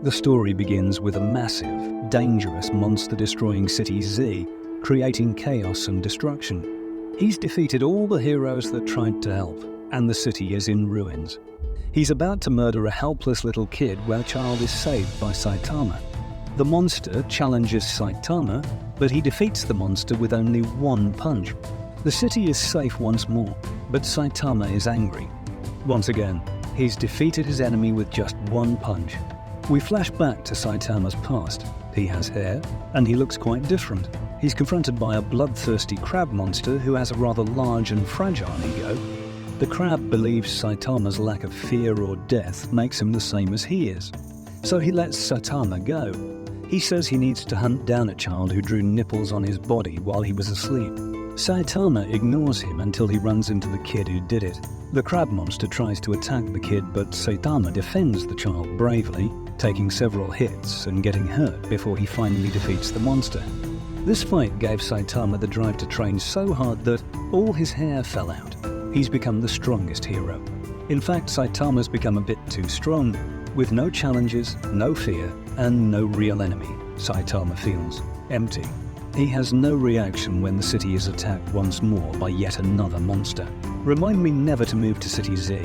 The story begins with a massive, dangerous monster destroying City Z, creating chaos and destruction. He's defeated all the heroes that tried to help, and the city is in ruins. He's about to murder a helpless little kid where child is saved by Saitama. The monster challenges Saitama, but he defeats the monster with only one punch. The city is safe once more, but Saitama is angry. Once again, he's defeated his enemy with just one punch. We flash back to Saitama's past. He has hair, and he looks quite different. He's confronted by a bloodthirsty crab monster who has a rather large and fragile ego. The crab believes Saitama's lack of fear or death makes him the same as he is. So he lets Saitama go. He says he needs to hunt down a child who drew nipples on his body while he was asleep. Saitama ignores him until he runs into the kid who did it. The crab monster tries to attack the kid, but Saitama defends the child bravely, taking several hits and getting hurt before he finally defeats the monster. This fight gave Saitama the drive to train so hard that all his hair fell out. He's become the strongest hero. In fact, Saitama's become a bit too strong. With no challenges, no fear, and no real enemy, Saitama feels empty. He has no reaction when the city is attacked once more by yet another monster. Remind me never to move to City Z.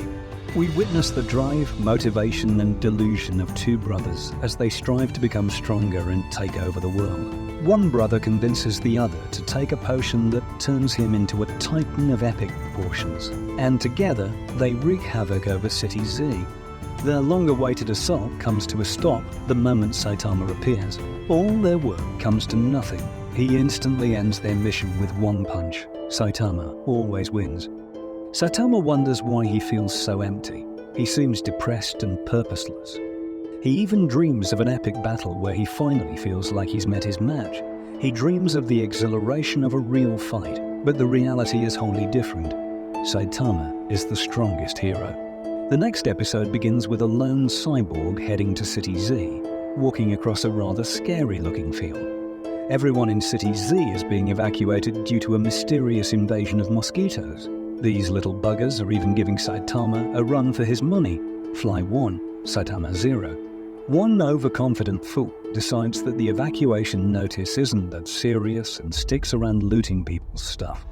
We witness the drive, motivation, and delusion of two brothers as they strive to become stronger and take over the world. One brother convinces the other to take a potion that turns him into a titan of epic proportions, and together they wreak havoc over City Z. Their long-awaited assault comes to a stop the moment Saitama appears. All their work comes to nothing. He instantly ends their mission with one punch. Saitama always wins. Saitama wonders why he feels so empty. He seems depressed and purposeless. He even dreams of an epic battle where he finally feels like he's met his match. He dreams of the exhilaration of a real fight, but the reality is wholly different. Saitama is the strongest hero. The next episode begins with a lone cyborg heading to City Z, walking across a rather scary-looking field. Everyone in City Z is being evacuated due to a mysterious invasion of mosquitoes. These little buggers are even giving Saitama a run for his money. Fly 1, Saitama 0. One overconfident fool decides that the evacuation notice isn't that serious and sticks around looting people's stuff.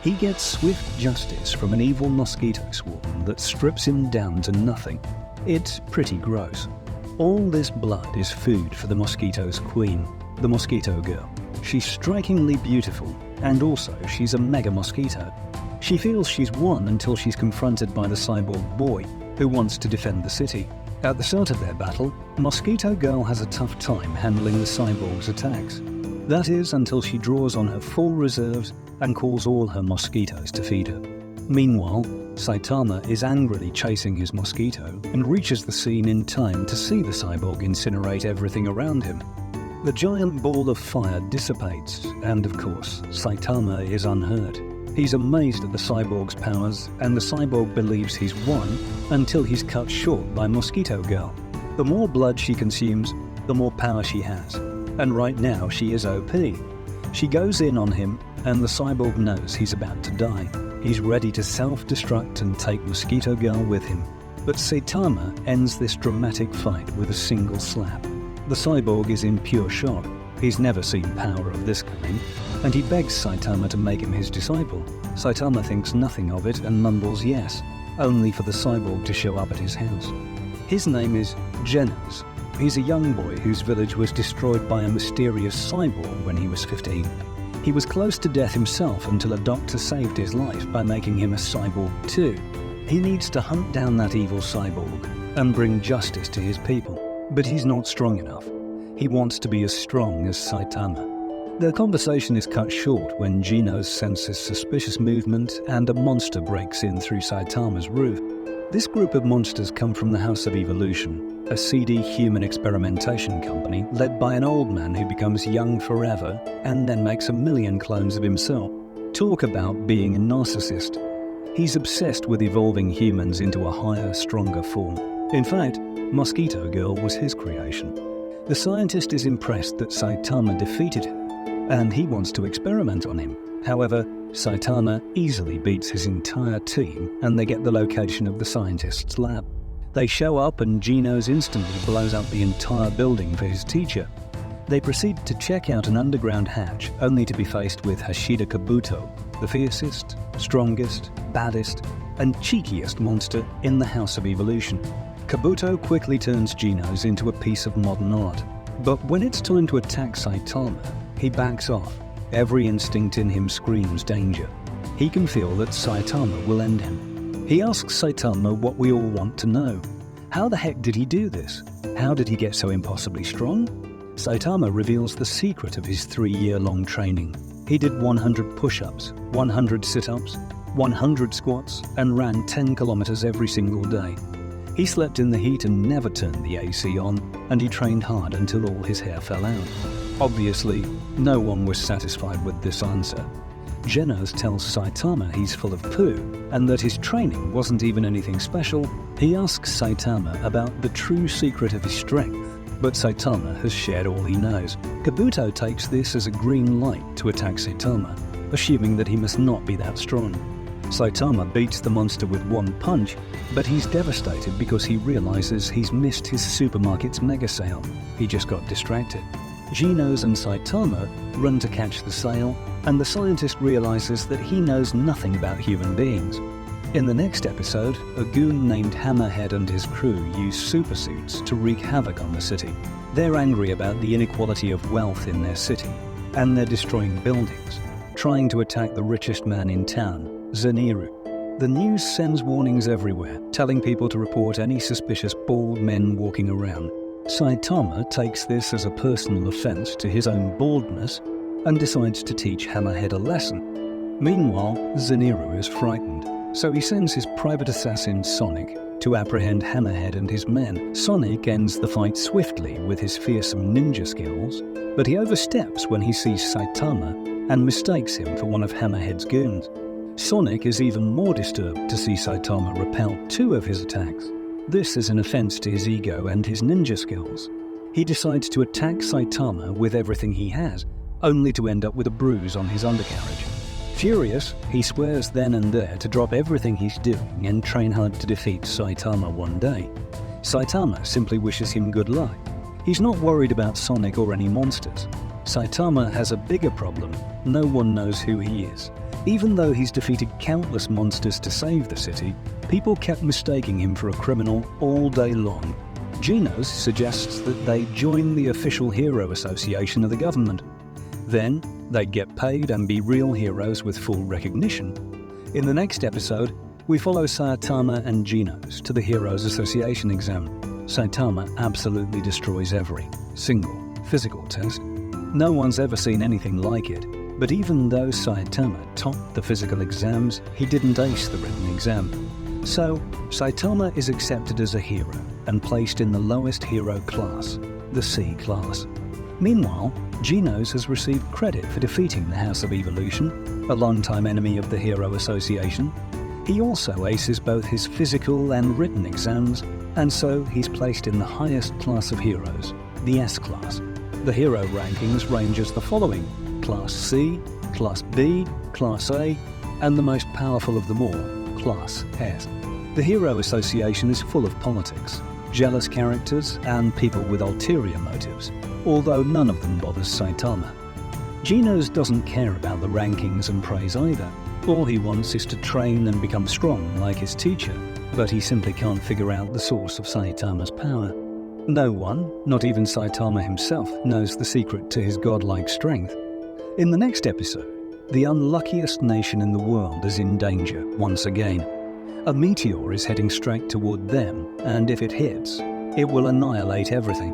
He gets swift justice from an evil mosquito swarm that strips him down to nothing. It's pretty gross. All this blood is food for the mosquito's queen, the Mosquito Girl. She's strikingly beautiful, and also she's a mega mosquito. She feels she's won until she's confronted by the cyborg boy, who wants to defend the city. At the start of their battle, Mosquito Girl has a tough time handling the cyborg's attacks. That is until she draws on her full reserves and calls all her mosquitoes to feed her. Meanwhile, Saitama is angrily chasing his mosquito and reaches the scene in time to see the cyborg incinerate everything around him. The giant ball of fire dissipates, and of course, Saitama is unhurt. He's amazed at the cyborg's powers, and the cyborg believes he's won until he's cut short by Mosquito Girl. The more blood she consumes, the more power she has, and right now she is OP. She goes in on him, and the cyborg knows he's about to die. He's ready to self-destruct and take Mosquito Girl with him. But Saitama ends this dramatic fight with a single slap. The cyborg is in pure shock. He's never seen power of this kind, and he begs Saitama to make him his disciple. Saitama thinks nothing of it and mumbles yes, only for the cyborg to show up at his house. His name is Genos. He's a young boy whose village was destroyed by a mysterious cyborg when he was 15. He was close to death himself until a doctor saved his life by making him a cyborg too. He needs to hunt down that evil cyborg and bring justice to his people. But he's not strong enough. He wants to be as strong as Saitama. Their conversation is cut short when Genos senses suspicious movement and a monster breaks in through Saitama's roof. This group of monsters come from the House of Evolution, a seedy human experimentation company led by an old man who becomes young forever and then makes a million clones of himself. Talk about being a narcissist. He's obsessed with evolving humans into a higher, stronger form. In fact, Mosquito Girl was his creation. The scientist is impressed that Saitama defeated her, and he wants to experiment on him. However, Saitama easily beats his entire team, and they get the location of the scientist's lab. They show up and Genos instantly blows up the entire building for his teacher. They proceed to check out an underground hatch, only to be faced with Hashida Kabuto, the fiercest, strongest, baddest, and cheekiest monster in the House of Evolution. Kabuto quickly turns Genos into a piece of modern art. But when it's time to attack Saitama, he backs off. Every instinct in him screams danger. He can feel that Saitama will end him. He asks Saitama what we all want to know. How the heck did he do this? How did he get so impossibly strong? Saitama reveals the secret of his 3-year-long training. He did 100 push-ups, 100 sit-ups, 100 squats, and ran 10 kilometers every single day. He slept in the heat and never turned the AC on, and he trained hard until all his hair fell out. Obviously, no one was satisfied with this answer. Genos tells Saitama he's full of poo, and that his training wasn't even anything special. He asks Saitama about the true secret of his strength, but Saitama has shared all he knows. Kabuto takes this as a green light to attack Saitama, assuming that he must not be that strong. Saitama beats the monster with one punch, but he's devastated because he realizes he's missed his supermarket's mega sale. He just got distracted. Genos and Saitama run to catch the sale, and the scientist realizes that he knows nothing about human beings. In the next episode, a goon named Hammerhead and his crew use supersuits to wreak havoc on the city. They're angry about the inequality of wealth in their city, and they're destroying buildings, trying to attack the richest man in town, Zeniru. The news sends warnings everywhere, telling people to report any suspicious bald men walking around. Saitama takes this as a personal offense to his own baldness and decides to teach Hammerhead a lesson. Meanwhile, Zeniru is frightened, so he sends his private assassin Sonic to apprehend Hammerhead and his men. Sonic ends the fight swiftly with his fearsome ninja skills, but he oversteps when he sees Saitama and mistakes him for one of Hammerhead's goons. Sonic is even more disturbed to see Saitama repel 2 of his attacks. This is an offense to his ego and his ninja skills. He decides to attack Saitama with everything he has, only to end up with a bruise on his undercarriage. Furious, he swears then and there to drop everything he's doing and train hard to defeat Saitama one day. Saitama simply wishes him good luck. He's not worried about Sonic or any monsters. Saitama has a bigger problem. No one knows who he is. Even though he's defeated countless monsters to save the city, people kept mistaking him for a criminal all day long. Genos suggests that they join the official hero association of the government. Then, they'd get paid and be real heroes with full recognition. In the next episode, we follow Saitama and Genos to the Heroes Association exam. Saitama absolutely destroys every single physical test. No one's ever seen anything like it. But even though Saitama topped the physical exams, he didn't ace the written exam. So, Saitama is accepted as a hero and placed in the lowest hero class, the C class. Meanwhile, Genos has received credit for defeating the House of Evolution, a longtime enemy of the Hero Association. He also aces both his physical and written exams, and so he's placed in the highest class of heroes, the S class. The hero rankings range as the following: Class C, Class B, Class A, and the most powerful of them all, Class S. The Hero Association is full of politics, jealous characters, and people with ulterior motives, although none of them bothers Saitama. Genos doesn't care about the rankings and praise either. All he wants is to train and become strong like his teacher, but he simply can't figure out the source of Saitama's power. No one, not even Saitama himself, knows the secret to his godlike strength. In the next episode, the unluckiest nation in the world is in danger once again. A meteor is heading straight toward them, and if it hits, it will annihilate everything.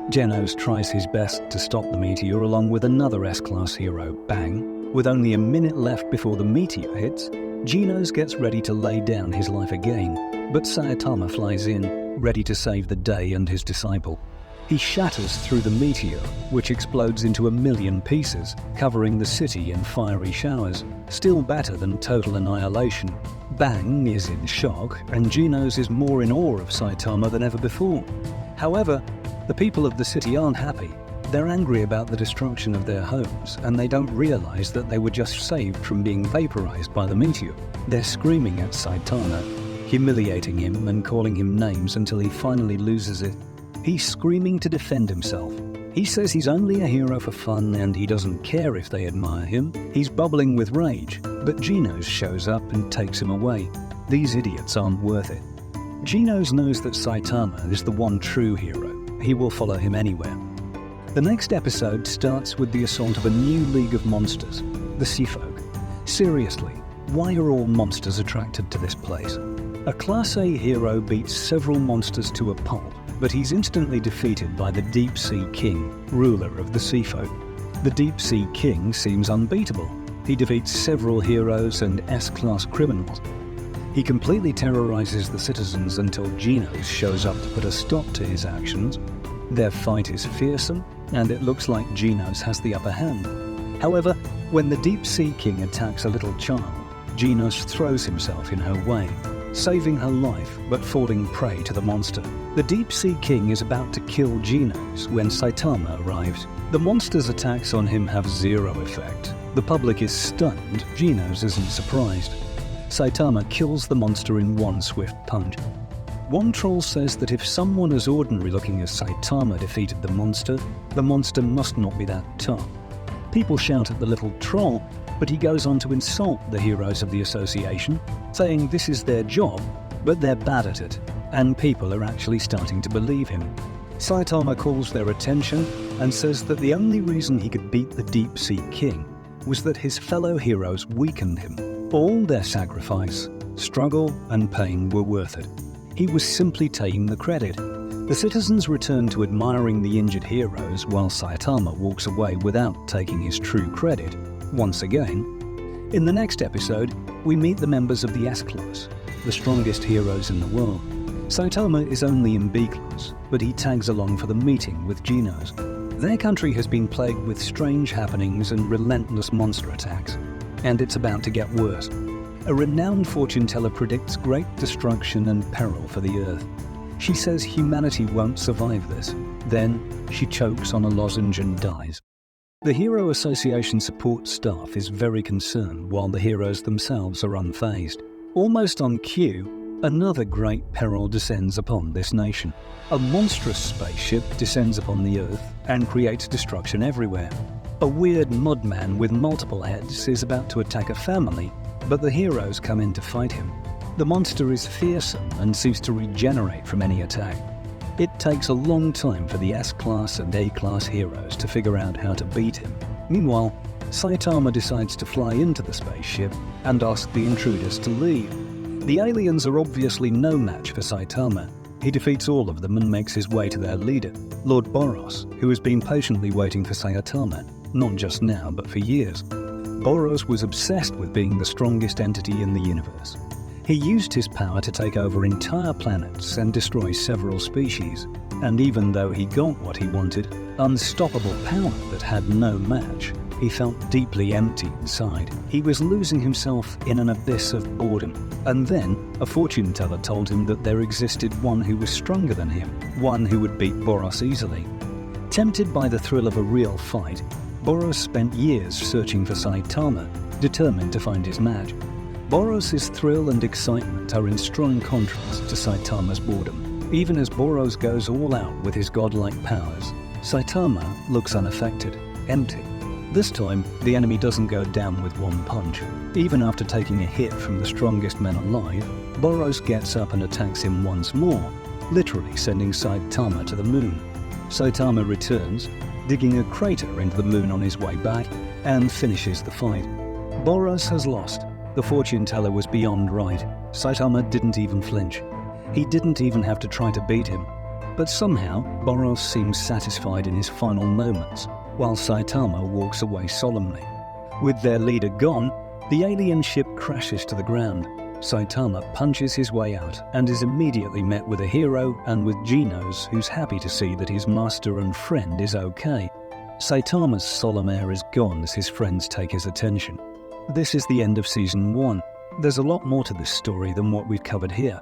Genos tries his best to stop the meteor along with another S-class hero, Bang. With only a minute left before the meteor hits, Genos gets ready to lay down his life again, but Saitama flies in, ready to save the day and his disciple. He shatters through the meteor, which explodes into 1,000,000 pieces, covering the city in fiery showers. Still better than total annihilation. Bang is in shock, and Genos is more in awe of Saitama than ever before. However, the people of the city aren't happy. They're angry about the destruction of their homes, and they don't realize that they were just saved from being vaporized by the meteor. They're screaming at Saitama, humiliating him and calling him names until he finally loses it. He's screaming to defend himself. He says he's only a hero for fun and he doesn't care if they admire him. He's bubbling with rage, but Genos shows up and takes him away. These idiots aren't worth it. Genos knows that Saitama is the one true hero. He will follow him anywhere. The next episode starts with the assault of a new league of monsters, the Seafolk. Seriously, why are all monsters attracted to this place? A Class A hero beats several monsters to a pulp, but he's instantly defeated by the Deep Sea King, ruler of the Seafolk. The Deep Sea King seems unbeatable. He defeats several heroes and S-class criminals. He completely terrorizes the citizens until Genos shows up to put a stop to his actions. Their fight is fearsome, and it looks like Genos has the upper hand. However, when the Deep Sea King attacks a little child, Genos throws himself in her way, saving her life but falling prey to the monster. The Deep Sea King is about to kill Genos when Saitama arrives. The monster's attacks on him have zero effect. The public is stunned. Genos isn't surprised. Saitama kills the monster in one swift punch. One troll says that if someone as ordinary looking as Saitama defeated the monster must not be that tough. People shout at the little troll, but he goes on to insult the heroes of the association, saying this is their job, but they're bad at it, and people are actually starting to believe him. Saitama calls their attention and says that the only reason he could beat the Deep Sea King was that his fellow heroes weakened him. All their sacrifice, struggle, and pain were worth it. He was simply taking the credit. The citizens return to admiring the injured heroes while Saitama walks away without taking his true credit, once again. In the next episode, we meet the members of the S-Class, the strongest heroes in the world. Saitama is only in B-Class, but he tags along for the meeting with Genos. Their country has been plagued with strange happenings and relentless monster attacks, and it's about to get worse. A renowned fortune teller predicts great destruction and peril for the Earth. She says humanity won't survive this. Then, she chokes on a lozenge and dies. The Hero Association support staff is very concerned while the heroes themselves are unfazed. Almost on cue, another great peril descends upon this nation. A monstrous spaceship descends upon the Earth and creates destruction everywhere. A weird mudman with multiple heads is about to attack a family, but the heroes come in to fight him. The monster is fearsome and seeks to regenerate from any attack. It takes a long time for the S-Class and A-Class heroes to figure out how to beat him. Meanwhile, Saitama decides to fly into the spaceship and ask the intruders to leave. The aliens are obviously no match for Saitama. He defeats all of them and makes his way to their leader, Lord Boros, who has been patiently waiting for Saitama, not just now but for years. Boros was obsessed with being the strongest entity in the universe. He used his power to take over entire planets and destroy several species, and even though he got what he wanted, unstoppable power that had no match, he felt deeply empty inside. He was losing himself in an abyss of boredom. And then, a fortune teller told him that there existed one who was stronger than him, one who would beat Boros easily. Tempted by the thrill of a real fight, Boros spent years searching for Saitama, determined to find his match. Boros' thrill and excitement are in strong contrast to Saitama's boredom. Even as Boros goes all out with his godlike powers, Saitama looks unaffected, empty. This time, the enemy doesn't go down with one punch. Even after taking a hit from the strongest men alive, Boros gets up and attacks him once more, literally sending Saitama to the moon. Saitama returns, digging a crater into the moon on his way back, and finishes the fight. Boros has lost. The fortune teller was beyond right. Saitama didn't even flinch. He didn't even have to try to beat him. But somehow, Boros seems satisfied in his final moments, while Saitama walks away solemnly. With their leader gone, the alien ship crashes to the ground. Saitama punches his way out and is immediately met with a hero and with Genos, who's happy to see that his master and friend is okay. Saitama's solemn air is gone as his friends take his attention. This is the end of Season 1. There's a lot more to this story than what we've covered here.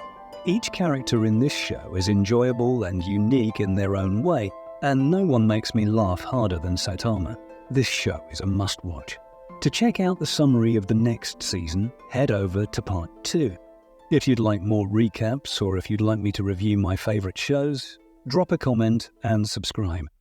Each character in this show is enjoyable and unique in their own way, and no one makes me laugh harder than Saitama. This show is a must-watch. To check out the summary of the next season, head over to Part 2. If you'd like more recaps or if you'd like me to review my favourite shows, drop a comment and subscribe.